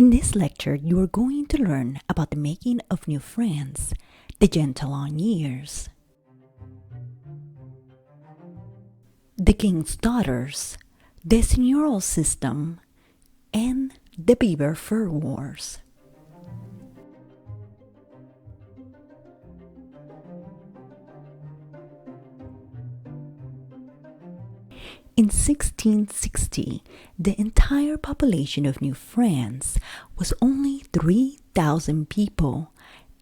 In this lecture, you are going to learn about the making of New France, the Gentilon years, the King's Daughters, the seigneurial system, and the Beaver Fur Wars. In 1660, the entire population of New France was only 3,000 people,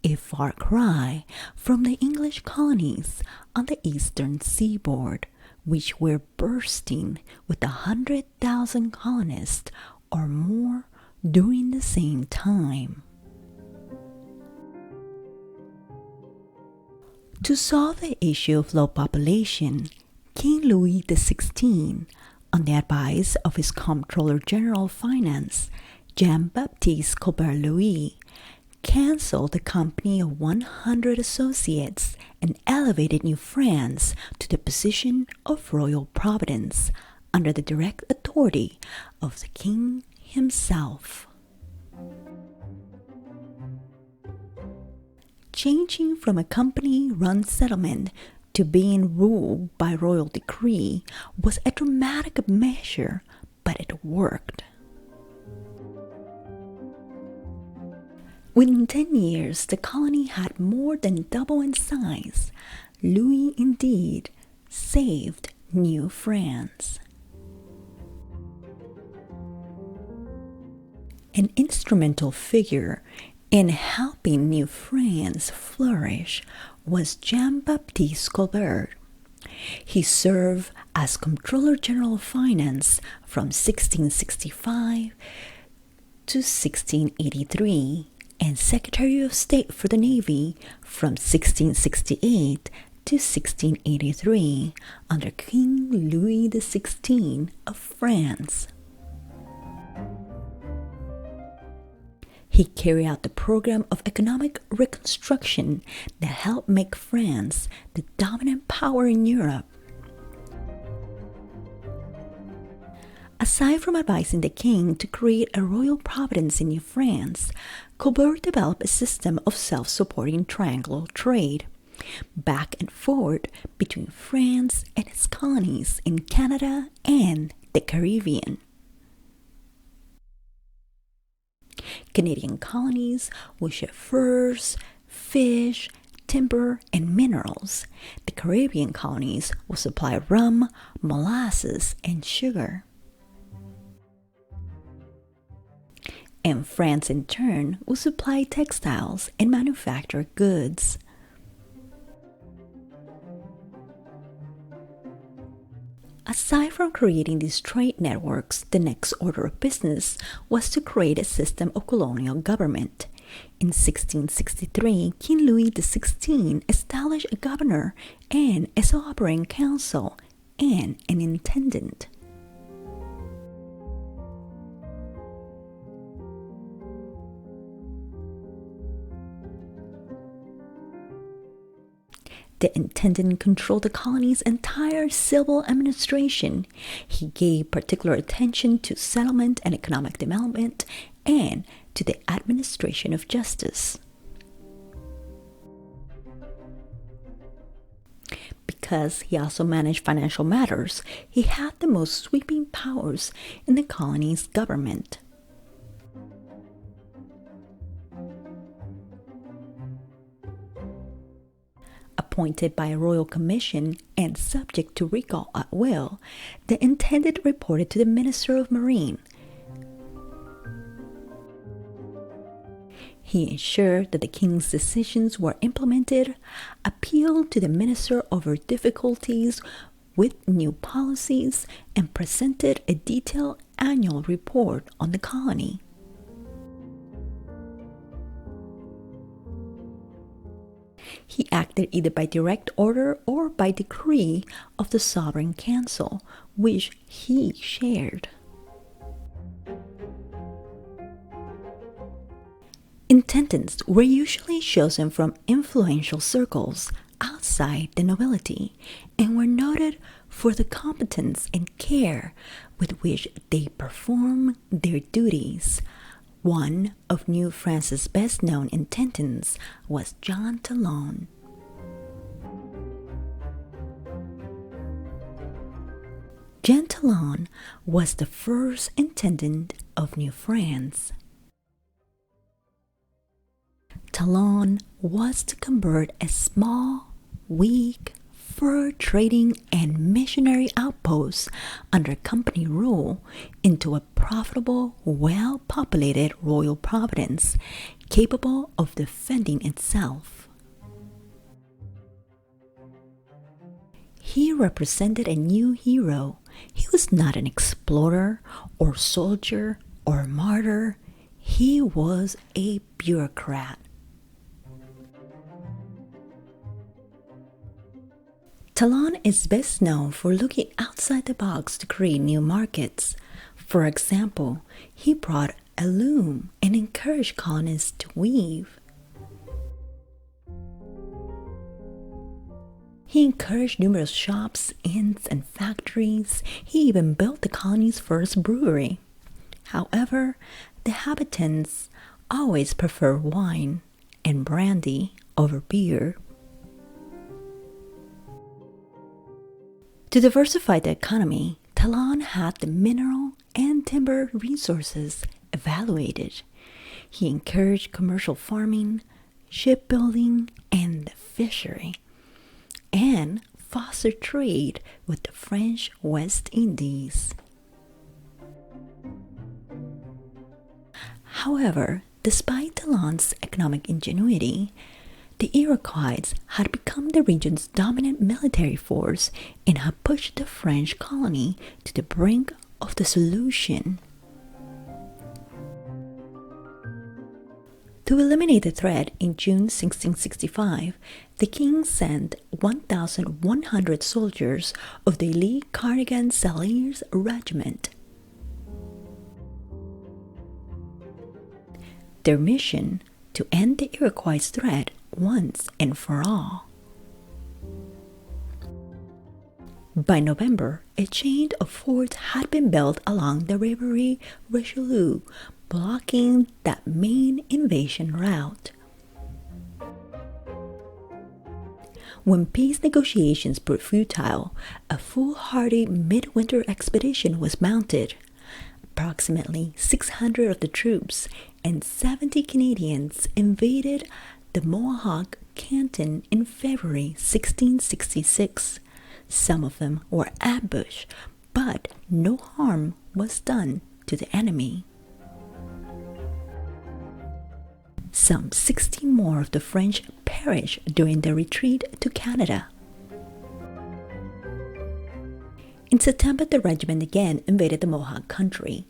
a far cry from the English colonies on the eastern seaboard, which were bursting with 100,000 colonists or more during the same time. To solve the issue of low population, King Louis XVI, on the advice of his Comptroller General of Finance, Jean-Baptiste Colbert-Louis, cancelled the Company of 100 Associates and elevated New France to the position of royal providence under the direct authority of the king himself. Changing from a company-run settlement to being ruled by royal decree was a dramatic measure, but it worked. Within 10 years, the colony had more than double in size. Louis indeed saved New France. An instrumental figure in helping New France flourish was Jean-Baptiste Colbert. He served as Comptroller General of Finance from 1665 to 1683 and Secretary of State for the Navy from 1668 to 1683 under King Louis XVI of France. He carried out the program of economic reconstruction that helped make France the dominant power in Europe. Aside from advising the king to create a royal providence in New France, Colbert developed a system of self-supporting triangular trade, back and forth between France and its colonies in Canada and the Caribbean. Canadian colonies would ship furs, fish, timber, and minerals. The Caribbean colonies would supply rum, molasses, and sugar. And France, in turn, would supply textiles and manufactured goods. Aside from creating these trade networks, the next order of business was to create a system of colonial government. In 1663, King Louis XVI established a governor and a sovereign council and an intendant. The intendant controlled the colony's entire civil administration. He gave particular attention to settlement and economic development and to the administration of justice. Because he also managed financial matters, he had the most sweeping powers in the colony's government. Appointed by a royal commission and subject to recall at will, the intendant reported to the Minister of Marine. He ensured that the king's decisions were implemented, appealed to the minister over difficulties with new policies, and presented a detailed annual report on the colony. He acted either by direct order or by decree of the Sovereign Council, which he chaired. Intendants were usually chosen from influential circles outside the nobility and were noted for the competence and care with which they performed their duties, One of New France's best-known intendants was Jean Talon. Jean Talon was the first intendant of New France. Talon was to convert a small, weak, fur trading and missionary outpost under company rule into a profitable, well-populated royal province capable of defending itself. He represented a new hero. He was not an explorer or soldier or martyr. He was a bureaucrat. Talon is best known for looking outside the box to create new markets. For example, he brought a loom and encouraged colonists to weave. He encouraged numerous shops, inns, and factories. He even built the colony's first brewery. However, the inhabitants always prefer wine and brandy over beer. To diversify the economy, Talon had the mineral and timber resources evaluated. He encouraged commercial farming, shipbuilding, and the fishery, and fostered trade with the French West Indies. However, despite Talon's economic ingenuity, the Iroquois had become the region's dominant military force and had pushed the French colony to the brink of dissolution. To eliminate the threat, in June 1665, the king sent 1,100 soldiers of the elite Cardigan-Salers Regiment. Their mission: to end the Iroquois threat once and for all. By November, a chain of forts had been built along the River Richelieu, blocking that main invasion route. When peace negotiations proved futile, a foolhardy midwinter expedition was mounted. Approximately 600 of the troops and 70 Canadians invaded the Mohawk canton in February 1666. Some of them were ambushed, but no harm was done to the enemy. Some 60 more of the French perished during the retreat to Canada. In September, the regiment again invaded the Mohawk country.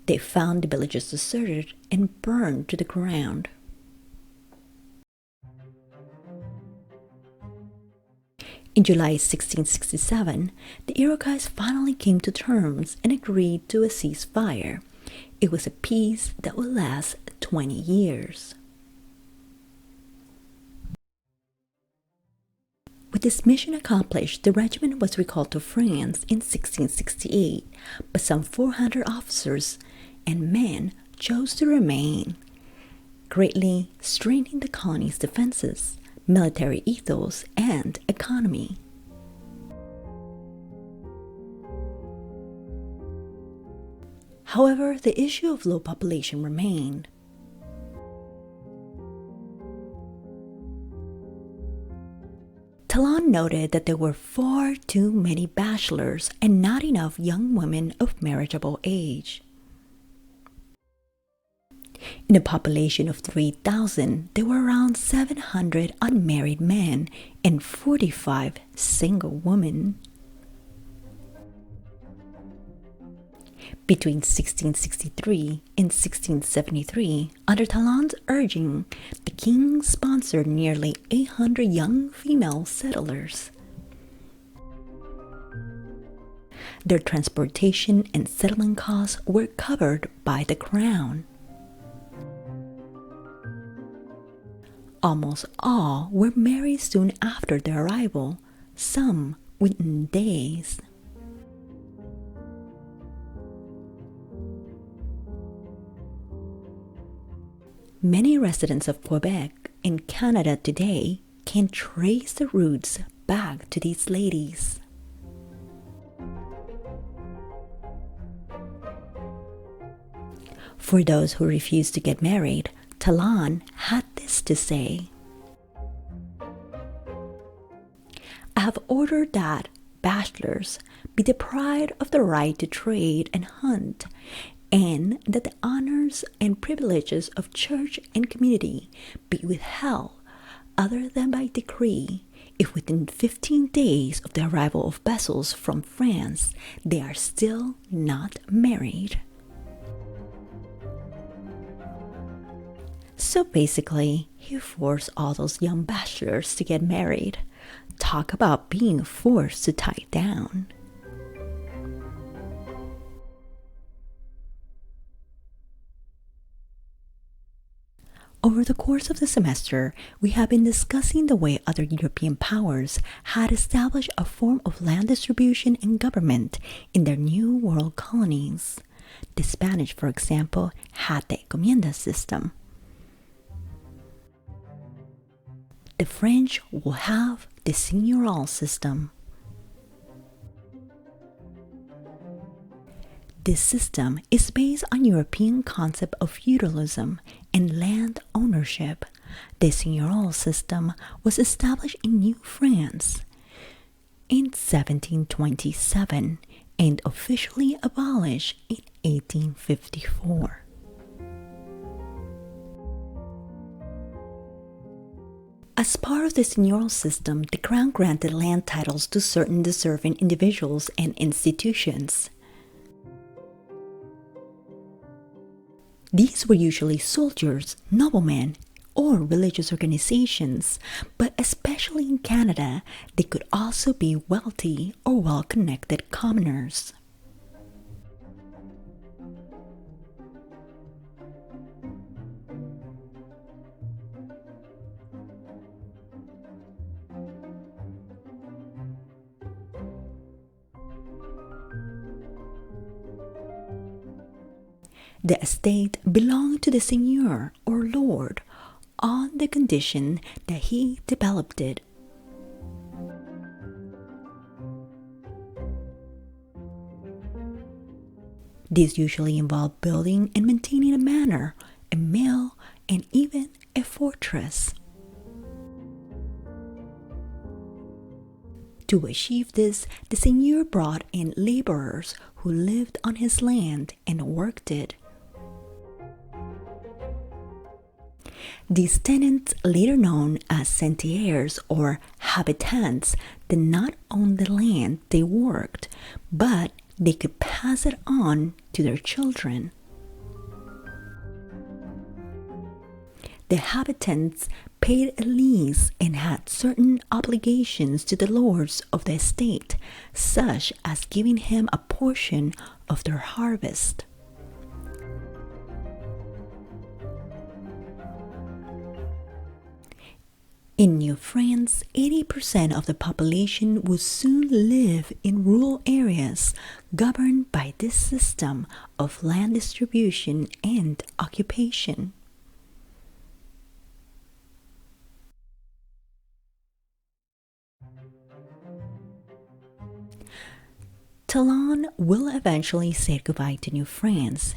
They found the villages deserted and burned to the ground. In July 1667, the Iroquois finally came to terms and agreed to a ceasefire. It was a peace that would last 20 years. With this mission accomplished, the regiment was recalled to France in 1668, but some 400 officers and men chose to remain, greatly straining the colony's defenses, military ethos, and economy. However, the issue of low population remained. Talon noted that there were far too many bachelors and not enough young women of marriageable age. In a population of 3,000, there were around 700 unmarried men and 45 single women. Between 1663 and 1673, under Talon's urging, the king sponsored nearly 800 young female settlers. Their transportation and settlement costs were covered by the crown. Almost all were married soon after their arrival, some within days. Many residents of Quebec in Canada today can trace the roots back to these ladies. For those who refused to get married, Talon had this to say: I have ordered that bachelors be deprived of the right to trade and hunt, and that the honors and privileges of church and community be withheld other than by decree if within 15 days of the arrival of vessels from France they are still not married. So basically, he forced all those young bachelors to get married. Talk about being forced to tie down. Over the course of the semester, we have been discussing the way other European powers had established a form of land distribution and government in their New World colonies. The Spanish, for example, had the encomienda system. The French will have the seigneurial system. This system is based on European concept of feudalism and land ownership. The seigneurial system was established in New France in 1727 and officially abolished in 1854. As part of the seigneurial system, the crown granted land titles to certain deserving individuals and institutions. These were usually soldiers, noblemen, or religious organizations, but especially in Canada, they could also be wealthy or well-connected commoners. The estate belonged to the seigneur or lord on the condition that he developed it. These usually involved building and maintaining a manor, a mill, and even a fortress. To achieve this, the seigneur brought in laborers who lived on his land and worked it. These tenants, later known as sentiers or habitants, did not own the land they worked, but they could pass it on to their children. The habitants paid a lease and had certain obligations to the lords of the estate, such as giving him a portion of their harvest. In New France, 80% of the population would soon live in rural areas governed by this system of land distribution and occupation. Talon will eventually say goodbye to New France.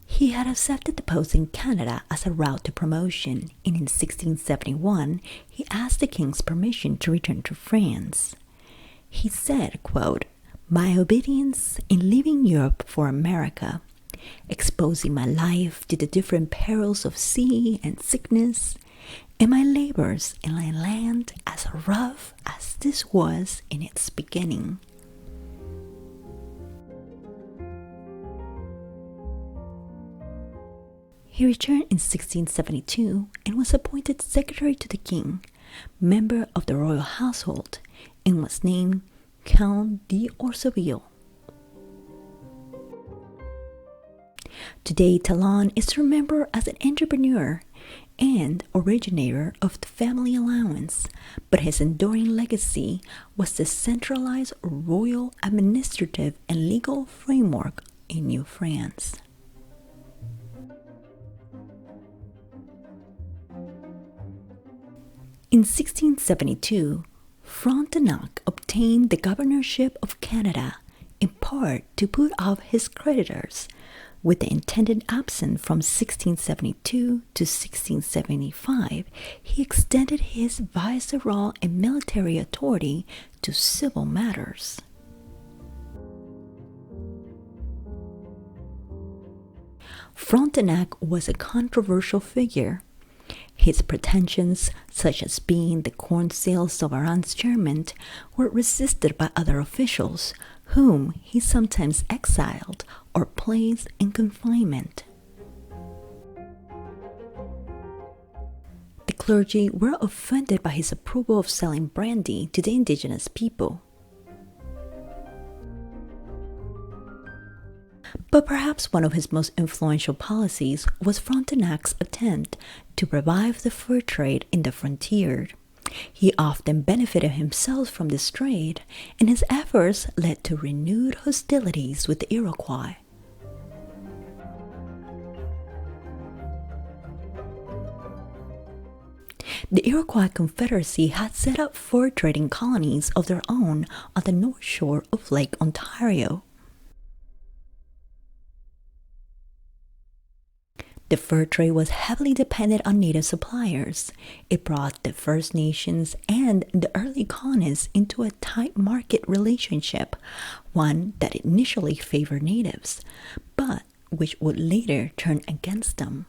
He had accepted the post in Canada as a route to promotion, and in 1671 he asked the king's permission to return to France. He said, quote, "My obedience in leaving Europe for America, exposing my life to the different perils of sea and sickness, and my labors in a land as rough as this was in its beginning." He returned in 1672 and was appointed secretary to the king, member of the royal household, and was named Count d'Orsoville. Today, Talon is remembered as an entrepreneur and originator of the family allowance, but his enduring legacy was the centralized royal administrative and legal framework in New France. In 1672, Frontenac obtained the governorship of Canada, in part to put off his creditors. With the intended absence from 1672 to 1675, he extended his viceroyal and military authority to civil matters. Frontenac was a controversial figure. His pretensions, such as being the Corn Sales Souverain's chairman, were resisted by other officials, whom he sometimes exiled or placed in confinement. The clergy were offended by his approval of selling brandy to the indigenous people. But perhaps one of his most influential policies was Frontenac's attempt to revive the fur trade in the frontier. He often benefited himself from this trade, and his efforts led to renewed hostilities with the Iroquois. The Iroquois Confederacy had set up fur trading colonies of their own on the north shore of Lake Ontario. The fur trade was heavily dependent on native suppliers. It brought the First Nations and the early colonists into a tight market relationship, one that initially favored natives, but which would later turn against them.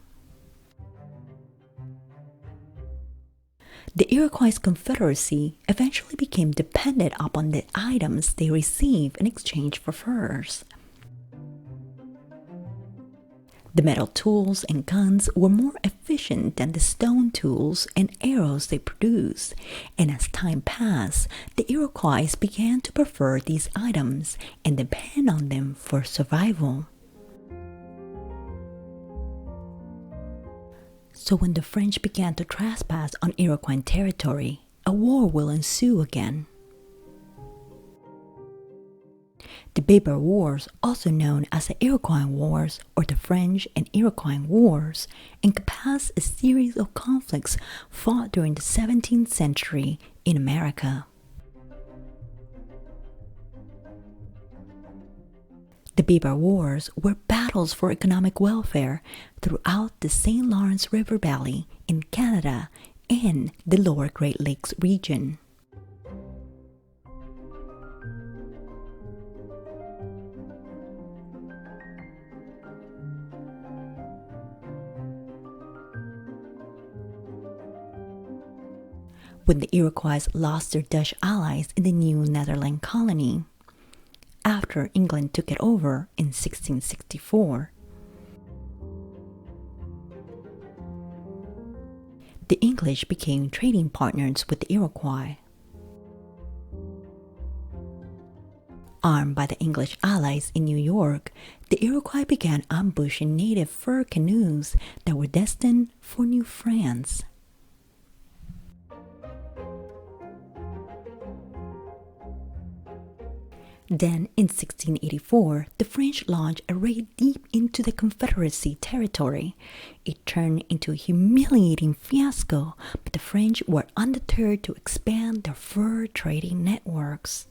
The Iroquois Confederacy eventually became dependent upon the items they received in exchange for furs. The metal tools and guns were more efficient than the stone tools and arrows they produced, and as time passed, the Iroquois began to prefer these items and depend on them for survival. So when the French began to trespass on Iroquois territory, a war will ensue again. The Baie Wars, also known as the Iroquois Wars or the French and Iroquois Wars, encompass a series of conflicts fought during the 17th century in America. The Baie Wars were battles for economic welfare throughout the St. Lawrence River Valley in Canada and the Lower Great Lakes region. When the Iroquois lost their Dutch allies in the New Netherland colony, after England took it over in 1664, the English became trading partners with the Iroquois. Armed by the English allies in New York, the Iroquois began ambushing native fur canoes that were destined for New France. Then, in 1684, the French launched a raid deep into the Confederacy territory. It turned into a humiliating fiasco, but the French were undeterred to expand their fur trading networks.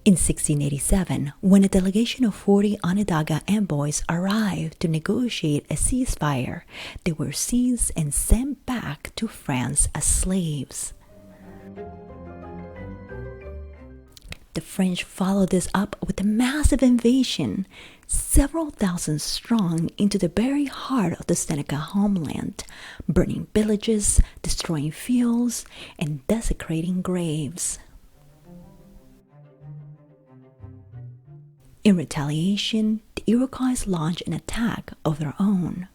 In 1687, when a delegation of 40 Onondaga envoys arrived to negotiate a ceasefire, they were seized and sent back to France as slaves. The French followed this up with a massive invasion, several thousand strong, into the very heart of the Seneca homeland, burning villages, destroying fields, and desecrating graves. In retaliation, the Iroquois launched an attack of their own.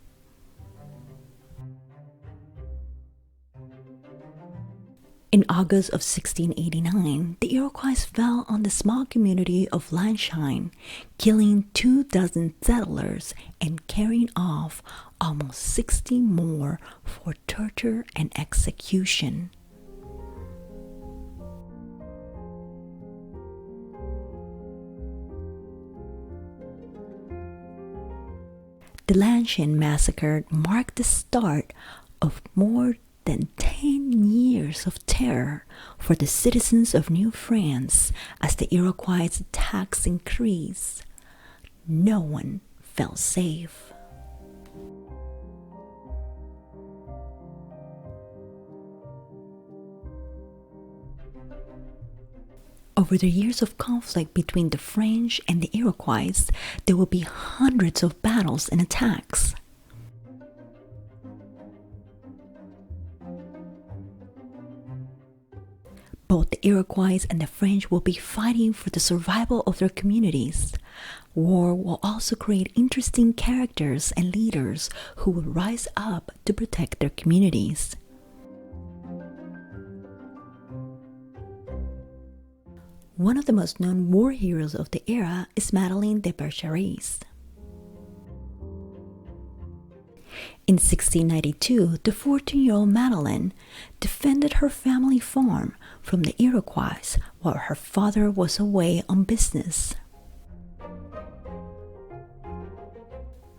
In August of 1689, the Iroquois fell on the small community of Lanshine, killing 24 settlers and carrying off almost 60 more for torture and execution. The Lancian Massacre marked the start of more than 10 years of terror for the citizens of New France as the Iroquois' attacks increased. No one felt safe. Over the years of conflict between the French and the Iroquois, there will be hundreds of battles and attacks. Both the Iroquois and the French will be fighting for the survival of their communities. War will also create interesting characters and leaders who will rise up to protect their communities. One of the most known war heroes of the era is Madeleine de Bercherac. In 1692, the 14-year-old Madeleine defended her family farm from the Iroquois while her father was away on business.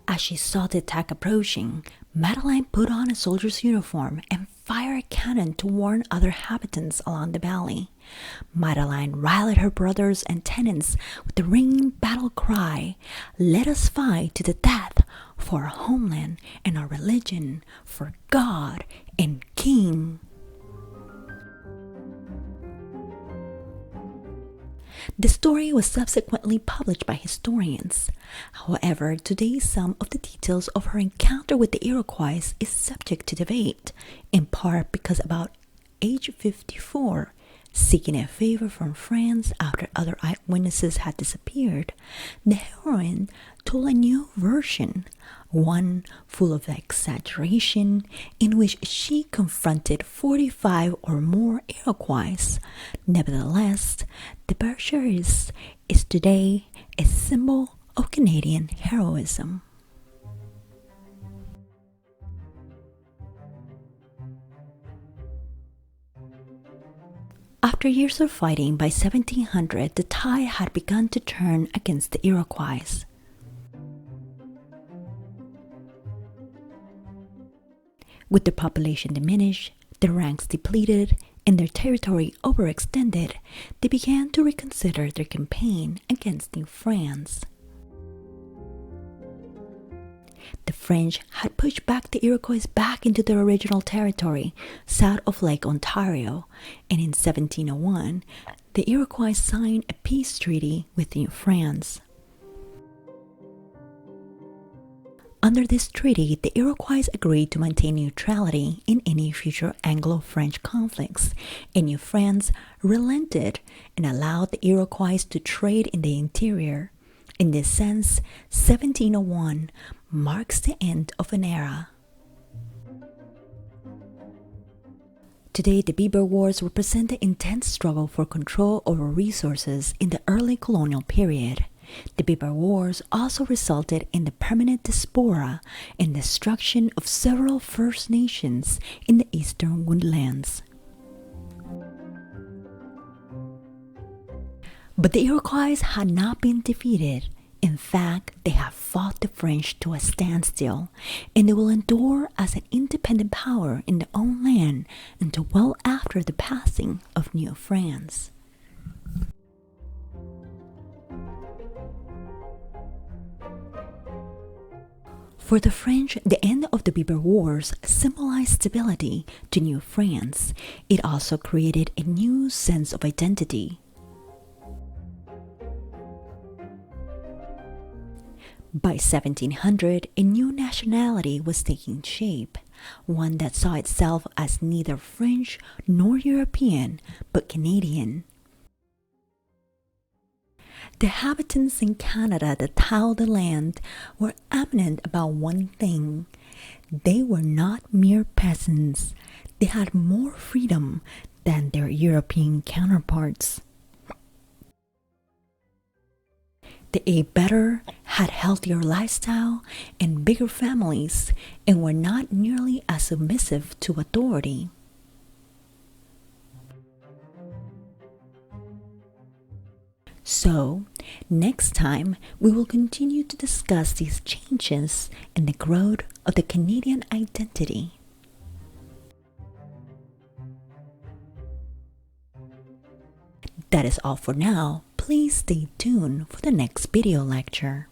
As she saw the attack approaching, Madeleine put on a soldier's uniform and fired a cannon to warn other inhabitants along the valley. Madeleine rallied her brothers and tenants with the ringing battle cry, "Let us fight to the death for our homeland and our religion, for God and King." The story was subsequently published by historians. However, today some of the details of her encounter with the Iroquois is subject to debate, in part because about age 54, seeking a favor from France after other eyewitnesses had disappeared, the heroine told a new version, one full of exaggeration, in which she confronted 45 or more Iroquois. Nevertheless, the Bercherac is today a symbol of Canadian heroism. After years of fighting, by 1700, the tide had begun to turn against the Iroquois. With their population diminished, their ranks depleted, and their territory overextended, they began to reconsider their campaign against New France. The French had pushed back the Iroquois back into their original territory, south of Lake Ontario, and in 1701, the Iroquois signed a peace treaty with New France. Under this treaty, the Iroquois agreed to maintain neutrality in any future Anglo-French conflicts, and New France relented and allowed the Iroquois to trade in the interior. In this sense, 1701 marks the end of an era. Today, the Beaver Wars represent the intense struggle for control over resources in the early colonial period. The Beaver Wars also resulted in the permanent diaspora and destruction of several First Nations in the eastern woodlands. But the Iroquois had not been defeated. In fact, they have fought the French to a standstill, and they will endure as an independent power in their own land until well after the passing of New France. For the French, the end of the Beaver Wars symbolized stability to New France. It also created a new sense of identity. By 1700, a new nationality was taking shape, one that saw itself as neither French nor European, but Canadian. The inhabitants in Canada that tilled the land were adamant about one thing. They were not mere peasants. They had more freedom than their European counterparts. They ate better, had healthier lifestyle, and bigger families, and were not nearly as submissive to authority. So, Next time, we will continue to discuss these changes and the growth of the Canadian identity. That is all for now. Please stay tuned for the next video lecture.